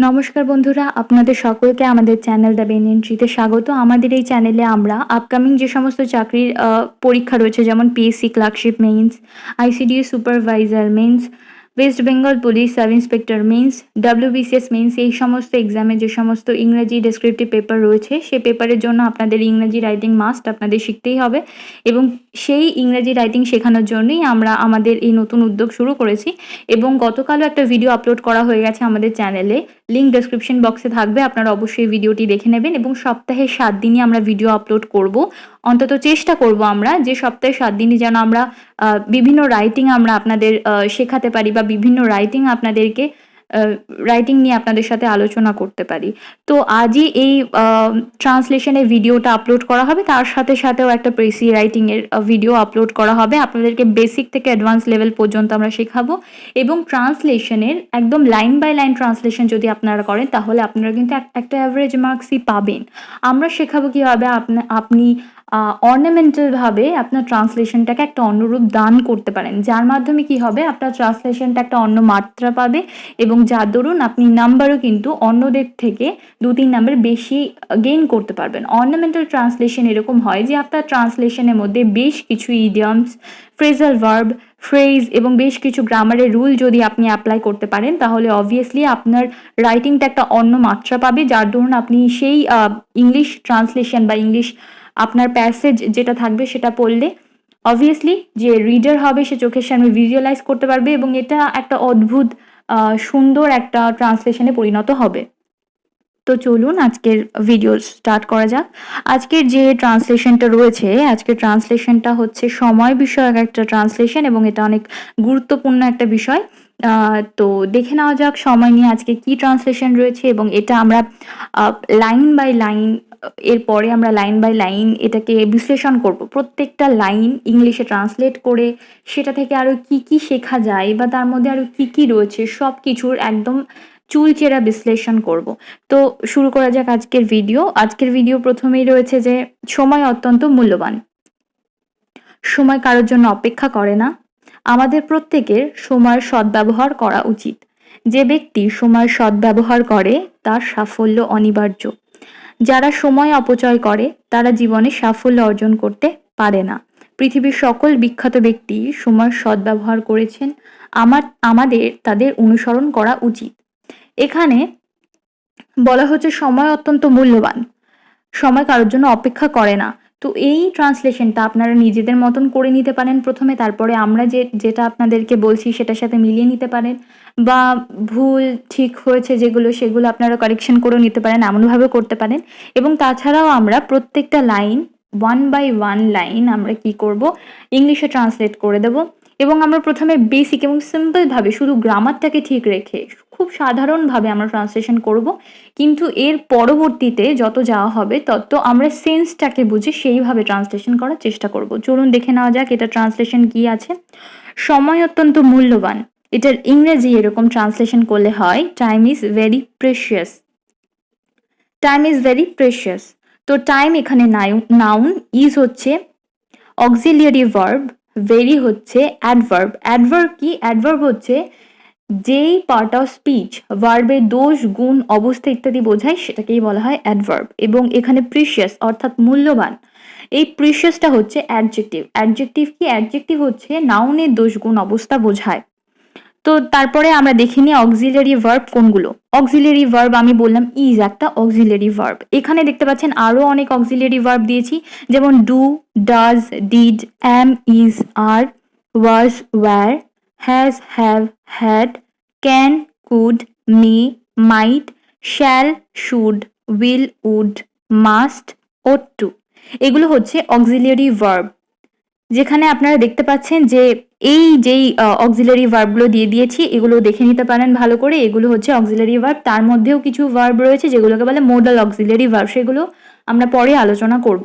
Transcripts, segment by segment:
নমস্কার বন্ধুরা, আপনাদের সকলকে আমাদের চ্যানেল দ্য বেন এন্ট্রিতে স্বাগত। আমাদের এই চ্যানেলে আমরা আপকামিং যে সমস্ত চাকরির পরীক্ষা রয়েছে, যেমন PSC clerkship means, ICDS supervisor means, West Bengal police sub inspector means, WBCS means, এই সমস্ত এক্সামে যে সমস্ত ইংরেজি ডেসক্রিপটিভ পেপার রয়েছে, সে পেপারের জন্য আপনাদের ইংরেজি রাইটিং মাস্ট আপনাদের শিখতেই হবে। এবং সেই ইংরেজি রাইটিং শেখানোর জন্যই আমরা আমাদের এই নতুন উদ্যোগ শুরু করেছি। এবং গতকালও একটা ভিডিও আপলোড করা হয়ে গেছে আমাদের চ্যানেলে, লিঙ্ক ডেসক্রিপশন বক্সে থাকবে, আপনারা অবশ্যই ভিডিওটি দেখে নেবেন। এবং সপ্তাহে 7 দিনই আমরা ভিডিও আপলোড করব। অন্তত চেষ্টা করব আমরা যে সপ্তাহে 7 দিনই যেন আমরা বিভিন্ন রাইটিং আমরা আপনাদের শেখাতে পারি, বা বিভিন্ন রাইটিং আপনাদেরকে রাইটিং নিয়ে আপনাদের সাথে আলোচনা করতে পারি। তো আজই এই ট্রান্সলেশনের ভিডিওটা আপলোড করা হবে, তার সাথে সাথেও একটা প্রেসি রাইটিংয়ের ভিডিও আপলোড করা হবে। আপনাদেরকে বেসিক থেকে অ্যাডভান্স লেভেল পর্যন্ত আমরা শেখাবো। এবং ট্রান্সলেশনের একদম লাইন বাই লাইন ট্রান্সলেশন যদি আপনারা করেন, তাহলে আপনারা কিন্তু একটা অ্যাভারেজ মার্কসই পাবেন। আমরা শেখাবো কীভাবে আপনি অর্নামেন্টালভাবে আপনার ট্রান্সলেশনটাকে একটা অন্য রূপ দান করতে পারেন, যার মাধ্যমে কি হবে, আপনার ট্রান্সলেশনটা একটা অন্য মাত্রা পাবে, এবং যার দরুন আপনি নাম্বারও কিন্তু অন্যদের থেকে 2-3 নাম্বার বেশি গেইন করতে পারবেন। অর্নামেন্টাল ট্রান্সলেশন এরকম হয় যে আপনার ট্রান্সলেশনের মধ্যে বেশ কিছু ইডিয়মস, ফ্রেজাল ভার্ব, ফ্রেজ এবং বেশ কিছু গ্রামারের রুল যদি আপনি অ্যাপ্লাই করতে পারেন, তাহলে অবভিয়াসলি আপনার রাইটিংটা একটা অন্য মাত্রা পাবে, যার দরুন আপনি সেই ইংলিশ ট্রান্সলেশন বা ইংলিশ আপনার প্যাসেজ যেটা থাকবে সেটা পড়লে অবভিয়াসলি যে রিডার হবে সে চোখের সামনে ভিজুয়ালাইজ করতে পারবে, এবং এটা একটা অদ্ভুত সুন্দর একটা ট্রান্সলেশনে পরিণত হবে। তো চলুন আজকের ভিডিও স্টার্ট করা যাক। আজকের যে ট্রান্সলেশনটা রয়েছে, আজকের ট্রান্সলেশনটা হচ্ছে সময় বিষয়ক একটা ট্রান্সলেশন, এবং এটা অনেক গুরুত্বপূর্ণ একটা বিষয়। তো দেখে নেওয়া যাক সময় নিয়ে আজকে কি ট্রান্সলেশন রয়েছে, এবং এটা আমরা লাইন বাই লাইন, এরপরে আমরা লাইন বাই লাইন এটাকে বিশ্লেষণ করব। প্রত্যেকটা লাইন ইংলিশে ট্রান্সলেট করে সেটা থেকে আরও কি কি শেখা যায়, বা তার মধ্যে আরও কি কি রয়েছে, সব কিছুর একদম চুলচেরা বিশ্লেষণ করব। তো শুরু করা যাক আজকের ভিডিও। আজকের ভিডিও প্রথমেই রয়েছে যে সময় অত্যন্ত মূল্যবান। সময় কারোর জন্য অপেক্ষা করে না। আমাদের প্রত্যেকের সময়ের সদ্ব্যবহার করা উচিত। যে ব্যক্তি সময়ের সদ্ব্যবহার করে তার সাফল্য অনিবার্য। যারা সময় অপচয় করে তারা জীবনে সাফল্য অর্জন করতে পারে না। পৃথিবীর সকল বিখ্যাত ব্যক্তি সময়ের সদ্ব্যবহার করেছেন। আমাদের তাদের অনুসরণ করা উচিত। এখানে বলা হচ্ছে সময় অত্যন্ত মূল্যবান, সময় কারোর জন্য অপেক্ষা করে না। তো এই ট্রান্সলেশনটা আপনারা নিজেদের মতন করে নিতে পারেন প্রথমে, তারপরে আমরা যেটা আপনাদেরকে বলছি সেটার সাথে মিলিয়ে নিতে পারেন, বা ভুল ঠিক হয়েছে যেগুলো সেগুলো আপনারা কারেকশন করেও নিতে পারেন, এমনভাবে করতে পারেন। এবং তাছাড়াও আমরা প্রত্যেকটা লাইন 1 বাই 1 লাইন আমরা কি করব, ইংলিশে ট্রান্সলেট করে দেব। এবং আমরা প্রথমে বেসিক এবং সিম্পলভাবে শুধু গ্রামারটাকে ঠিক রেখে খুব সাধারণভাবে আমরা ট্রান্সলেশন করব, কিন্তু এর পরবর্তীতে যত যাওয়া হবে তত আমরা সেন্সটাকে বুঝে সেইভাবে ট্রান্সলেশন করার চেষ্টা করব। চলুন দেখে নেওয়া যাক এটা ট্রান্সলেশন কি আছে। সময় অত্যন্ত মূল্যবান, এটার ইংরেজি এরকম ট্রান্সলেশন করলে হয় time is very precious. Time is very precious. তো টাইম এখানে নাউন, ইজ হচ্ছে অক্সিলিয়ারি ভার্ব, ভেরি হচ্ছে অ্যাডভার্ব। অ্যাডভার্ব কি? অ্যাডভার্ব হচ্ছে যেই পার্ট অফ স্পিচ ভার্বের দোষ, গুণ, অবস্থা ইত্যাদি বোঝায় সেটাকেই বলা হয় অ্যাডভার্ব। এবং এখানে প্রিশিয়াস অর্থাৎ মূল্যবান, এই প্রিশিয়াসটা হচ্ছে অ্যাডজেক্টিভ। অ্যাডজেক্টিভ কি? অ্যাডজেক্টিভ হচ্ছে নাউনের দোষ, গুণ, অবস্থা বোঝায়। তো তারপরে আমরা দেখে নিই অক্সিলারি ভার্ব কোনগুলো। অক্সিলারি ভার্ব আমি বললাম ইজ একটা অক্সিলারি ভার্ব। এখানে দেখতে পাচ্ছেন আরও অনেক অক্সিলারি ভার্ব দিয়েছি, যেমন do, does, did, am, is, are, was, were, has, have, had, can, could, may, might, shall, should, will, would, must, ought to. এগুলো হচ্ছে অক্সিলারি ভার্ব। যেখানে আপনারা দেখতে পাচ্ছেন যে এই যেই অক্সিলারি ভার্বগুলো দিয়ে দিয়েছি, এগুলো দেখে নিতে পারেন ভালো করে। এগুলো হচ্ছে অক্সিলারি ভার্ব। তার মধ্যেও কিছু ভার্ব রয়েছে যেগুলোকে বলে মোডাল অক্সিলারি ভার্ব, সেগুলো আমরা পরে আলোচনা করব।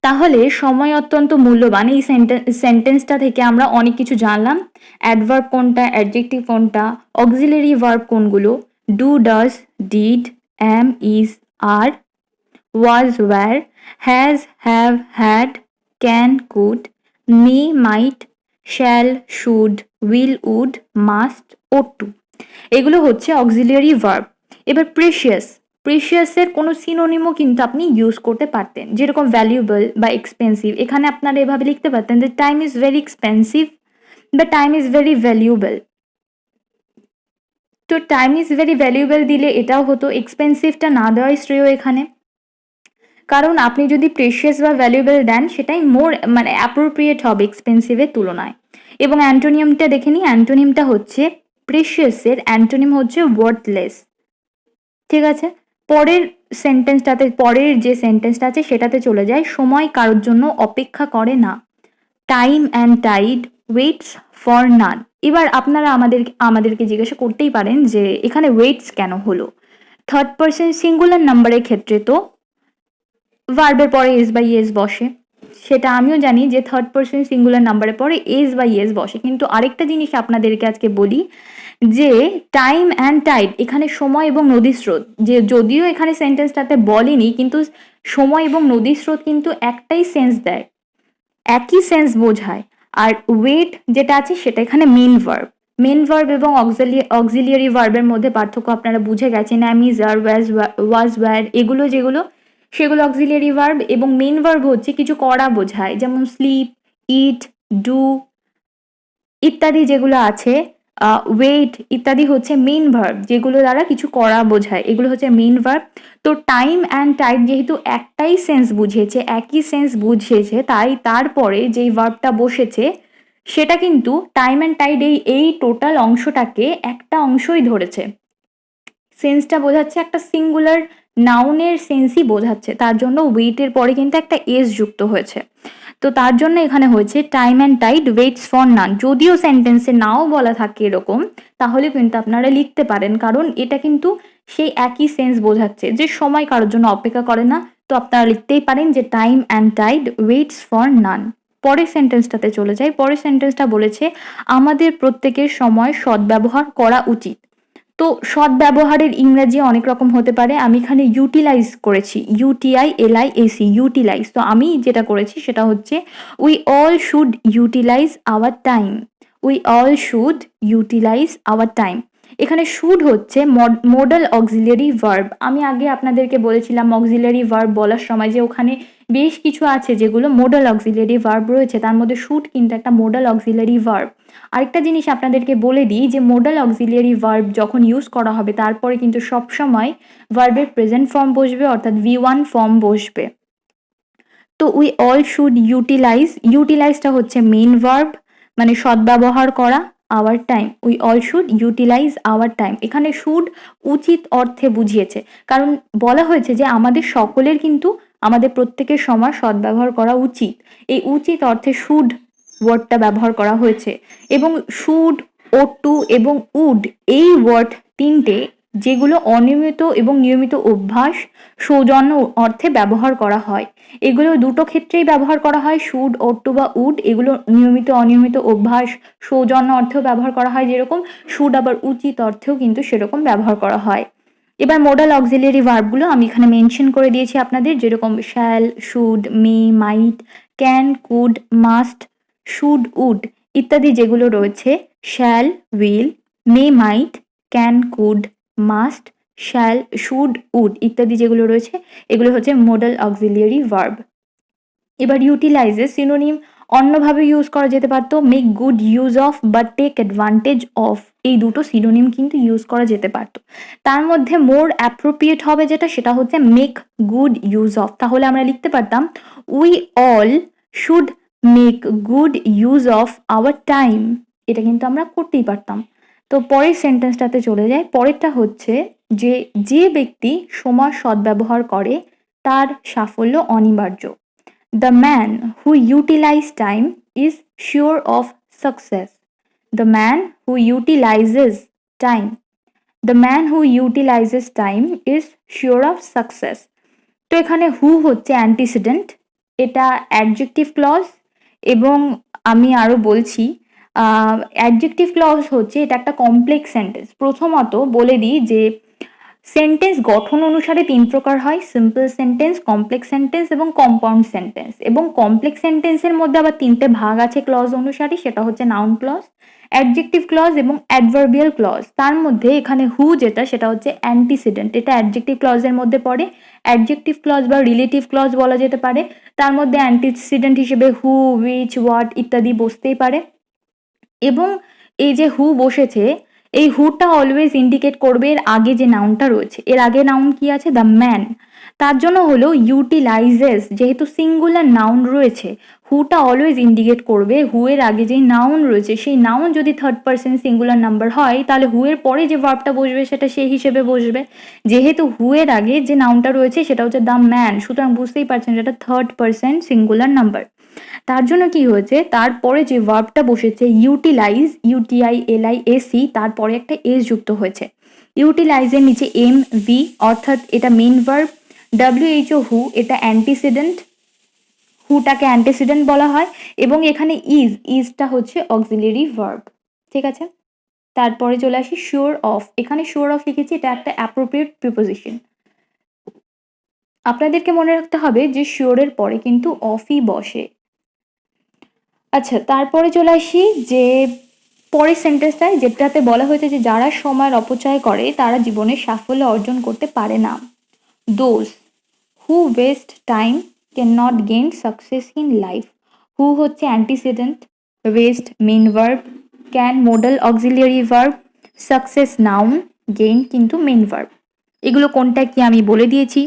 তাহলে সময় অত্যন্ত মূল্যবান, এই সেন্টেন্সটা থেকে আমরা অনেক কিছু জানলাম। অ্যাডভার্ব কোনটা, অ্যাডজেক্টিভ কোনটা, অক্সিলারি ভার্ব কোনগুলো, do, does, did, am, is, are, was, were, has, have, had, can, could, may, might, shall, should, will, would, must, ought to. এগুলো হচ্ছে অক্সিলিয়ারি ভার্ব। এবার প্রেশিয়াস, প্রেশিয়াসের কোনো সিনোনিমও কিন্তু আপনি ইউজ করতে পারতেন, যেরকম ভ্যালুয়েবল বা এক্সপেন্সিভ। এখানে আপনারা এভাবে লিখতে পারতেন যে টাইম ইজ ভেরি এক্সপেন্সিভ বা টাইম ইজ ভেরি ভ্যালুয়েবল। তো টাইম ইজ ভেরি ভ্যালুয়েবল দিলে এটাও হতো, এক্সপেন্সিভটা না দেওয়াই শ্রেয় এখানে, কারণ আপনি যদি প্রেশিয়াস বা ভ্যালুয়েবল দেন সেটাই মোর মানে অ্যাপ্রোপ্রিয়েট হবে এক্সপেন্সিভের তুলনায়। এবং অ্যান্টোনিয়ামটা দেখে নিই, অ্যান্টোনিমটা হচ্ছে প্রেশিয়াসের অ্যান্টোনিম হচ্ছে ওয়ার্থলেস। ঠিক আছে, পরের সেন্টেন্সটাতে, পরের যে সেন্টেন্সটা আছে সেটাতে চলে যায়। সময় কারোর জন্য অপেক্ষা করে না, time and tide waits for none. এবার আপনারা আমাদেরকে জিজ্ঞাসা করতেই পারেন যে এখানে ওয়েটস কেন হলো। থার্ড পার্সন সিঙ্গুলার নাম্বারের ক্ষেত্রে তো ভার্বের পরে এস বাই এস বসে, সেটা আমিও জানি যে থার্ড পার্সন সিঙ্গুলার নাম্বারের পরে এস বাই এস বসে। কিন্তু আরেকটা জিনিস আপনাদেরকে আজকে বলি যে টাইম অ্যান্ড টাইড, এখানে সময় এবং নদীর স্রোত, যে যদিও এখানে সেন্টেন্সটাতে বলেনি, কিন্তু সময় এবং নদীর স্রোত কিন্তু একটাই সেন্স দেয়, একই সেন্স বোঝায়। আর ওয়েট যেটা আছে সেটা এখানে মেন ভার্ব। মেন ভার্ব এবং অক্সিলিয়ারি ভার্বের মধ্যে পার্থক্য আপনারা বুঝে গেছেন। অ্যামিজ, আর, ওয়াজ, ওয়্যার, এগুলো যেগুলো সেগুলো অক্সিলিয়ারি ভার্ব, এবং মেন ভার্ব হচ্ছে কিছু করা বোঝায়, যেমন স্লিপ, ইট, ডু ইত্যাদি যেগুলো আছে, ওয়েট ইত্যাদি হচ্ছে মেন ভার্ব, যেগুলো দ্বারা কিছু করা বোঝায়, এগুলো হচ্ছে মেন ভার্ব। তো টাইম অ্যান্ড টাইড যেহেতু একটাই সেন্স বুঝিয়েছে, একই সেন্স বুঝিয়েছে, তাই তারপরে যেই ভার্বটা বসেছে সেটা কিন্তু টাইম অ্যান্ড টাইড এই টোটাল অংশটাকে একটা অংশই ধরেছে, সেন্সটা বোঝাচ্ছে একটা সিঙ্গুলার নাউনের সেন্সই বোঝাচ্ছে, তার জন্য ওয়েটের পরে কিন্তু একটা এস যুক্ত হয়েছে। তো তার জন্য এখানে হয়েছে time and tide waits for none. যদিও সেন্টেন্সে নাও বলা থাকে এরকম, তাহলে কিন্তু আপনারা লিখতে পারেন, কারণ এটা কিন্তু সেই একই সেন্স বোঝাচ্ছে যে সময় কারোর জন্য অপেক্ষা করে না। তো আপনারা লিখতেই পারেন যে time and tide waits for none. পরের সেন্টেন্সটাতে চলে যাই। পরের সেন্টেন্সটা বলেছে আমাদের প্রত্যেকের সময় সদ্ব্যবহার করা উচিত। তো সদ্ব্যবহারের ইংরেজি অনেক রকম হতে পারে, আমি এখানে ইউটিলাইজ করেছি, UTILIAC, ইউটিলাইজ। তো আমি যেটা করেছি সেটা হচ্ছে we all should utilise our time, we all should utilise our time. এখানে শুড হচ্ছে মডাল অক্সিলিয়ারি ভার্ব। আমি আগে আপনাদেরকে বলেছিলাম অক্সিলিয়ারি ভার্ব বলার সময় যে ওখানে বেশ কিছু আছে যেগুলো মডাল অক্সিলিয়ারি ভার্ব রয়েছে, তার মধ্যে শুড কিন্তু একটা মডাল অক্সিলিয়ারি ভার্ব। আরেকটা জিনিস আপনাদেরকে বলে দিই যে মডাল অক্সিলিয়ারি ভার্ব যখন ইউজ করা হবে তারপরে কিন্তু সবসময় ভার্বের প্রেজেন্ট ফর্ম বসবে, অর্থাৎ V1 ফর্ম বসবে। তো উই অল শুড ইউটিলাইজ, ইউটিলাইজটা হচ্ছে মেন ভার্ব, মানে সদ্ব্যবহার করা, our time, we all should utilise our time. এখানে শুড উচিত অর্থে বুঝিয়েছে, কারণ বলা হয়েছে যে আমাদের সকলের কিন্তু আমাদের প্রত্যেকের সময় সদ্ব্যবহার করা উচিত। এই উচিত অর্থে শুড ওয়ার্ডটা ব্যবহার করা হয়েছে। এবং শুড, ও টু এবং উড, এই ওয়ার্ড তিনটে যেগুলো অনিয়মিত এবং নিয়মিত অভ্যাস, সৌজন্য অর্থে ব্যবহার করা হয়। এগুলো দুটো ক্ষেত্রেই ব্যবহার করা হয়, শুড, ও টু বা উড, এগুলো নিয়মিত অনিয়মিত অভ্যাস, সৌজন্য অর্থেও ব্যবহার করা হয় যেরকম, শুড আবার উচিত অর্থেও কিন্তু সেরকম ব্যবহার করা হয়। এবার মডাল অক্সিলিয়ারি ভার্বগুলো আমি এখানে মেনশন করে দিয়েছি আপনাদের, যেরকম shall, should, may, might, can, could, must, should, would ইত্যাদি যেগুলো রয়েছে, shall, will, may, might, can, could, must, shall, should, would ইত্যাদি যেগুলো রয়েছে, এগুলো হচ্ছে মডাল অক্সিলিয়ারি ভার্ব। এবার ইউটিলাইজের সিনোনিম অন্যভাবে ইউজ করা যেতে পারতো, মেক গুড ইউজ অফ বা টেক অ্যাডভান্টেজ অফ, এই দুটো সিনোনিম কিন্তু ইউজ করা যেতে পারতো। তার মধ্যে মোর অ্যাপ্রোপ্রিয়েট হবে যেটা, সেটা হচ্ছে মেক গুড ইউজ অফ। তাহলে আমরা লিখতে পারতাম we all should make good use of our time, এটা কিন্তু আমরা করতেই পারতাম। তো পরের সেন্টেন্সটাতে চলে যায়। পরেরটা হচ্ছে যে যে ব্যক্তি সময় সদ্ব্যবহার করে তার সাফল্য অনিবার্য। The man who utilizes time is sure of success. The man who utilizes time. The man who utilizes time is sure of success. তো এখানে হু হচ্ছে অ্যান্টিসিডেন্ট, এটা অ্যাডজেক্টিভ ক্লজ, এবং আমি আরো বলছি অ্যাডজেক্টিভ ক্লজ হচ্ছে এটা একটা কমপ্লেক্স সেন্টেন্স। প্রথমত বলে দিই যে সেন্টেন্স গঠন অনুসারে তিন প্রকার হয়, সিম্পল সেন্টেন্স, কমপ্লেক্স সেন্টেন্স এবং কম্পাউন্ড সেন্টেন্স। এবং কমপ্লেক্স সেন্টেন্সের মধ্যে আবার তিনটে ভাগ আছে ক্লজ অনুসারে, সেটা হচ্ছে নাউন ক্লজ, অ্যাডজেক্টিভ ক্লজ এবং অ্যাডভার্বিয়াল ক্লজ, তার মধ্যে এখানে হু যেটা সেটা হচ্ছে অ্যান্টিসিডেন্ট, এটা অ্যাডজেক্টিভ ক্লজের মধ্যে পড়ে। অ্যাডজেক্টিভ ক্লজ বা রিলেটিভ ক্লজ বলা যেতে পারে। তার মধ্যে অ্যান্টিসিডেন্ট হিসেবে হু, উইচ, হোয়াট ইত্যাদি বসতেই পারে। এবং এই যে হু বসেছে, এই হুটা অলওয়েজ ইন্ডিকেট করবে এর আগে যে নাউনটা রয়েছে। এর আগে নাউন কি আছে? The man. তার জন্য হলো ইউটিলাইজেস, যেহেতু সিঙ্গুলার নাউন রয়েছে, হুটা অলওয়েজ ইন্ডিকেট করবে হু এর আগে যে নাউন রয়েছে, সেই নাউন যদি থার্ড পার্সন সিঙ্গুলার নাম্বার হয় তাহলে হু এর পরে যে ভার্বটা বসবে সেটা সেই হিসেবে বসবে। যেহেতু হু এর আগে যে নাউনটা রয়েছে সেটা হচ্ছে দ্য ম্যান, সুতরাং বুঝতেই পারছেন এটা থার্ড পার্সন সিঙ্গুলার নাম্বার। তার জন্য কি হয়েছে, তারপরে যে ভার্বটা বসেছে ইউটিলাইজ, ইউটিআইএলআইএসি, তারপরে একটা এস যুক্ত হয়েছে। ইউটিলাইজের নিচে এম ভি, অর্থাৎ এটা মেইন ভার্ব। ডব্লিউএইচও হু, এটা অ্যান্টিসিডেন্ট, হুটাকে অ্যান্টিসিডেন্ট বলা হয়। এবং এখানে ইজটা হচ্ছে অক্সিলিয়ারি ভার্ব। ঠিক আছে, তারপরে চলে আসি শিওর অফ। এখানে শিওর অফ লিখেছি, এটা একটা অ্যাপ্রোপ্রিয়েট প্রিপোজিশন। আপনাদেরকে মনে রাখতে হবে যে শিওরের পরে কিন্তু অফই বসে। আচ্ছা, তারপরে চলে আসি যে পরের সেন্টেন্সটায়, যেটাতে বলা হয়েছে যে যারা সময়ের অপচয় করে তারা জীবনে সাফল্য অর্জন করতে পারে না। Those who waste time can not gain success in life. Who হচ্ছে antecedent, waste main verb, can modal auxiliary verb, success noun, gain কিন্তু মেইন ভার্ব। এগুলো কোনটা কি আমি বলে দিয়েছি।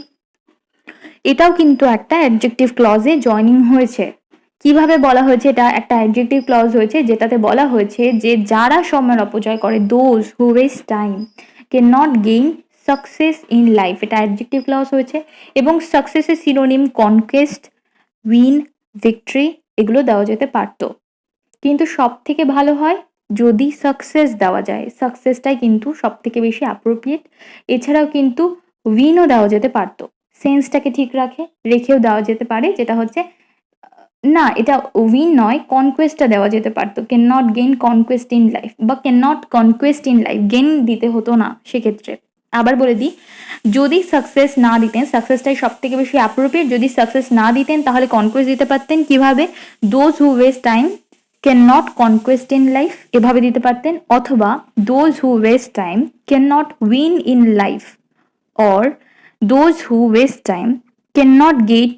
এটাও কিন্তু একটা অ্যাডজেক্টিভ ক্লজে জয়নিং হয়েছে। কিভাবে বলা হয়েছে? এটা একটা অ্যাডজেক্টিভ ক্লজ হয়েছে যেটাতে বলা হয়েছে যে যারা সময়ের অপচয় করে, those who waste time can not gain success in life, এটা অ্যাডজেক্টিভ ক্লজ হয়েছে। এবং সাকসেসের সিনোনিম কনকোয়েস্ট, উইন, ভিক্টরি এগুলো দেওয়া যেতে পারত, কিন্তু সব থেকে ভালো হয় যদি সাকসেস দেওয়া যায়। সাকসেসটাই কিন্তু সব থেকে বেশি অ্যাপ্রোপ্রিয়েট। এছাড়াও কিন্তু উইনও দেওয়া যেতে পারতো, সেন্সটাকে ঠিক রেখেও দেওয়া যেতে পারে, যেটা হচ্ছে না, এটা উইন নয়, কনকোয়েস্টটা দেওয়া যেতে পারতো, can not gain conquest in life, বা can not conquest in life, gain দিতে হতো না সেক্ষেত্রে। আবার বলে দিই, যদি সাকসেস না দিতেন, সাকসেসটাই সব থেকে বেশি অ্যাপ্রোপ্রিয়েট, যদি সাকসেস না দিতেন তাহলে কনকোয়েস্ট দিতে পারতেন। কিভাবে? Those who waste time can not conquest in life, এভাবে দিতে পারতেন। অথবা those who waste time can not win in life, or those who waste time can not get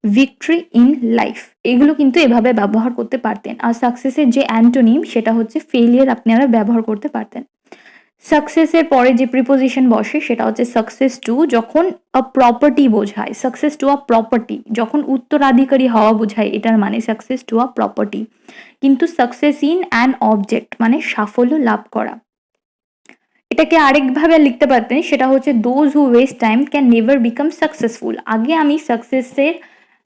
victory in life. এগুলো কিন্তু এভাবে ব্যবহার করতে পারতেন। আর সাকসেসের যে অ্যান্টোনিম সেটা হচ্ছে ফেলিয়ার, আপনারা ব্যবহার করতে পারতেন। সাকসেসের পরে যে প্রিপোজিশন বসে সেটা হচ্ছে সাকসেস টু, যখন আ প্রপার্টি বোঝায়। সাকসেস টু আ প্রপার্টি, যখন উত্তরাধিকারী হওয়া বোঝায়, এটার মানে সাকসেস টু আ প্রপার্টি। কিন্তু সাকসেস ইন অ্যান অবজেক্ট মানে সাফল্য লাভ করা। এটাকে আরেকভাবে লিখতে পারতেন, সেটা হচ্ছে those who waste time can never become successful. আগে আমি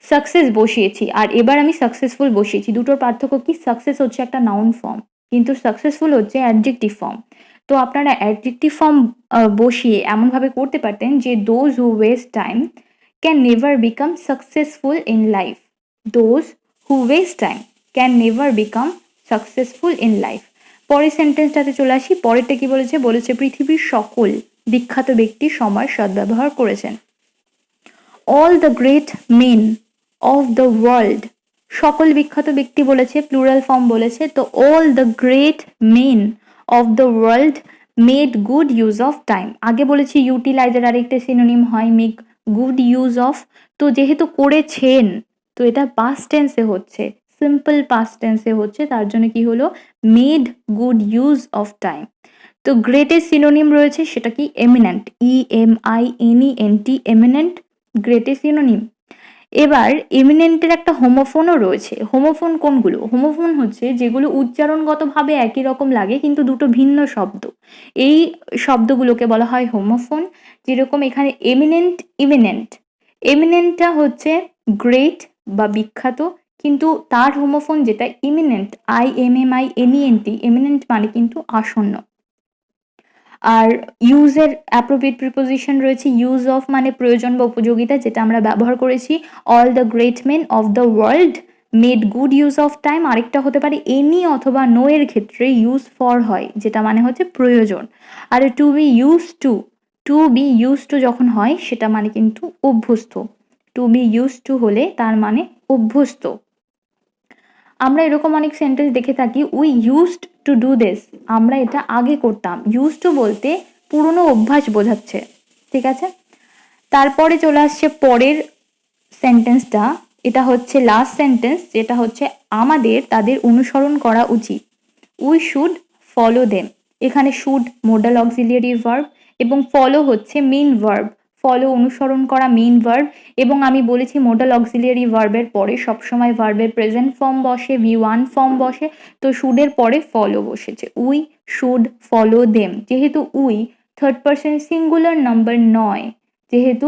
সাকসেস বসিয়েছি আর এবার আমি সাকসেসফুল বসিয়েছি, দুটোর পার্থক্য কি? সাকসেস হচ্ছে একটা নাউন ফর্ম, কিন্তু সাকসেসফুল হচ্ছে অ্যাডজেক্টিভ ফর্ম। তো আপনারা অ্যাডজেক্টিভ ফর্ম বসিয়ে এমনভাবে করতে পারতেন যে those who waste time can never become successful in life. Those who waste time can never become successful in life. পরের সেন্টেন্সটাতে চলে আসি। পরেরটা কি বলেছে পৃথিবীর সকল বিখ্যাত ব্যক্তি সময়ের সদ্ব্যবহার করেছেন। All the great men of the world, সকল বিখ্যাত ব্যক্তি বলেছে, প্লুরাল ফর্ম বলেছে, তো all the great men of the world made good use of time. আগে বলেছি ইউটিলাইজার আরেকটা সিনোনিম হয় মেক গুড ইউজ অফ, তো যেহেতু করেছেন তো এটা পাস্ট টেন্সে হচ্ছে, সিম্পল পাস্ট টেন্সে হচ্ছে, তার জন্য কি হলো? Made good use of time. তো গ্রেটের সিনোনিম রয়েছে, সেটা কি? এমিনেন্ট, EMINENT, এমিনেন্ট গ্রেটের সিনোনিম। এবার এমিনেন্টের একটা হোমোফোনও রয়েছে। হোমোফোন কোনগুলো? হোমোফোন হচ্ছে যেগুলো উচ্চারণগতভাবে একই রকম লাগে কিন্তু দুটো ভিন্ন শব্দ, এই শব্দগুলোকে বলা হয় হোমোফোন। যেরকম এখানে এমিনেন্ট, ইমিনেন্ট, এমিনেন্টটা হচ্ছে গ্রেট বা বিখ্যাত, কিন্তু তার হোমোফোন যেটা ইমিনেন্ট, IMMINENT, এমিনেন্ট মানে কিন্তু আসন্ন। আর ইউজের অ্যাপ্রোপ্রিয়েট প্রিপোজিশন রয়েছে ইউজ অফ মানে প্রয়োজন বা উপযোগিতা, যেটা আমরা ব্যবহার করেছি। All the great men of the world made good use of time. আরেকটা হতে পারে এনি অথবা নো এর ক্ষেত্রে ইউজ ফর হয়, যেটা মানে হচ্ছে প্রয়োজন। আর টু বি ইউজ টু যখন হয় সেটা মানে কিন্তু অভ্যস্ত। টু বি ইউজ টু হলে তার মানে অভ্যস্ত। আমরা এরকম অনেক সেন্টেন্স দেখে থাকি, we used to do this, আমরা এটা আগে করতাম। ইউজ টু বলতে পুরনো অভ্যাস বোঝাচ্ছে, ঠিক আছে। তারপরে চলে আসছে পরের সেন্টেন্সটা, এটা হচ্ছে লাস্ট সেন্টেন্স, যেটা হচ্ছে আমাদের তাদের অনুসরণ করা উচিত। We should follow them. এখানে শুড মোডাল অক্সিলিয়ারি ভার্ব এবং ফলো হচ্ছে মেইন ভার্ব। ফলো অনুসরণ করা মেইন ভার্ব, এবং আমি বলেছি মোডাল অক্সিলিয়ারি ভার্বের পরে সবসময় ভার্বের প্রেজেন্ট ফর্ম বসে, V1 ফর্ম বসে, তো শুডের পরে ফলো বসেছে। উই শুড ফলো দেম, যেহেতু we third person singular number নয়, যেহেতু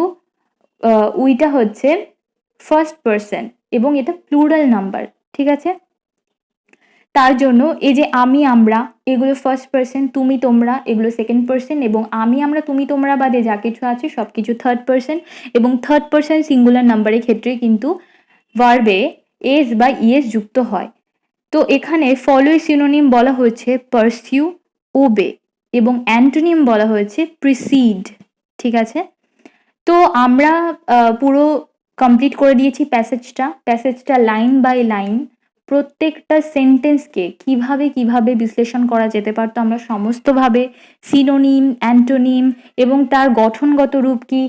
উইটা হচ্ছে ফার্স্ট পার্সন এবং এটা প্লুরাল নাম্বার, ঠিক আছে। তার জন্য এই যে আমি আমরা এগুলো ফার্স্ট পার্সন, তুমি তোমরা এগুলো সেকেন্ড পার্সন, এবং আমি আমরা তুমি তোমরা বাদে যা কিছু আছে সব কিছু থার্ড পার্সন, এবং থার্ড পার্সন সিঙ্গুলার নাম্বারের ক্ষেত্রে কিন্তু ভার্বে এস বা ইএস যুক্ত হয়। তো এখানে ফলো সিনোনিম বলা হয়েছে পারসিউ, ওবে, এবং অ্যান্টোনিম বলা হয়েছে প্রিসিড, ঠিক আছে। তো আমরা পুরো কমপ্লিট করে দিয়েছি প্যাসেজটা লাইন বাই লাইন, প্রত্যেকটা সেন্টেন্সকে কিভাবে কিভাবে বিশ্লেষণ করা যেতে পারতো আমরা সমস্তভাবে, সিনোনিম, অ্যান্টোনিম এবং তার গঠনগত রূপ কি,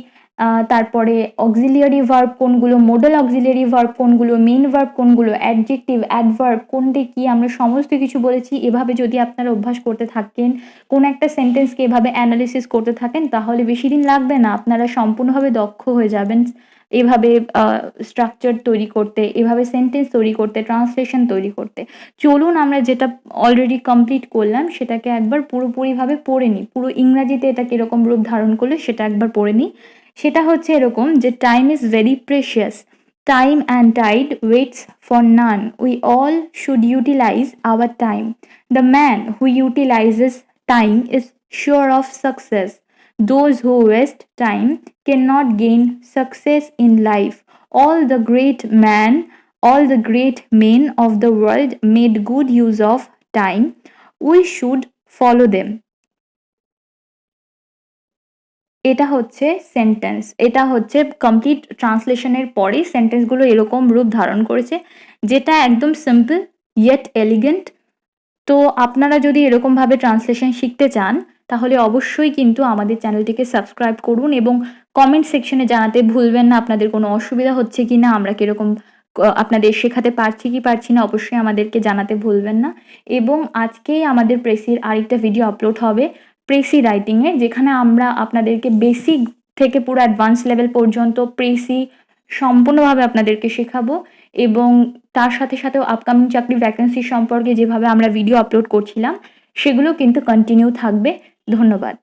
তারপরে অক্সিলিয়ারি ভার্ব কোনগুলো, মোডাল অক্সিলিয়ারি ভার্ব কোনগুলো, মেইন ভার্ব কোনগুলো, অ্যাডজেক্টিভ, অ্যাডভার্ব কোনটি কি, আমরা সমস্ত কিছু বলেছি। এভাবে যদি আপনারা অভ্যাস করতে থাকেন, কোন একটা সেন্টেন্সকে এভাবে অ্যানালিসিস করতে থাকেন, তাহলে বেশি দিন লাগবে না, আপনারা সম্পূর্ণভাবে দক্ষ হয়ে যাবেন এভাবে স্ট্রাকচার তৈরি করতে, এভাবে সেন্টেন্স তৈরি করতে, ট্রান্সলেশন তৈরি করতে। চলুন আমরা যেটা অলরেডি কমপ্লিট করলাম সেটাকে একবার পুরোপুরিভাবে পড়ে নিই, পুরো ইংরাজিতে এটা কিরকম রূপ ধারণ করলে সেটা একবার পড়ে নিই। সেটা হচ্ছে এরকম যে time is very precious, time and tide waits for none. We all should utilize our time. The man who utilizes time is sure of success. Those who waste time cannot gain success in life. All the great men of the world made good use of time. We should follow them. এটা হচ্ছে sentence, এটা হচ্ছে complete ট্রান্সলেশনের পরে সেন্টেন্সগুলো এরকম রূপ ধারণ করেছে, যেটা একদম সিম্পল ইয়েট এলিগেন্ট। তো আপনারা যদি এরকমভাবে ট্রান্সলেশন শিখতে চান তাহলে অবশ্যই কিন্তু আমাদের চ্যানেলটিকে সাবস্ক্রাইব করুন, এবং কমেন্ট সেকশনে জানাতে ভুলবেন না আপনাদের কোনো অসুবিধা হচ্ছে কি না, আমরা কীরকম আপনাদের শেখাতে পারছি কি পারছি না, অবশ্যই আমাদেরকে জানাতে ভুলবেন না। এবং আজকেই আমাদের প্রেসির আরেকটা ভিডিও আপলোড হবে প্রেসি রাইটিংয়ে, যেখানে আমরা আপনাদেরকে বেসিক থেকে পুরো অ্যাডভান্স লেভেল পর্যন্ত প্রেসি সম্পূর্ণভাবে আপনাদেরকে শেখাবো, এবং তার সাথে সাথেও আপকামিং চাকরি ভ্যাকেন্সি সম্পর্কে যেভাবে আমরা ভিডিও আপলোড করছিলাম সেগুলো কিন্তু কন্টিনিউ থাকবে। ধন্যবাদ।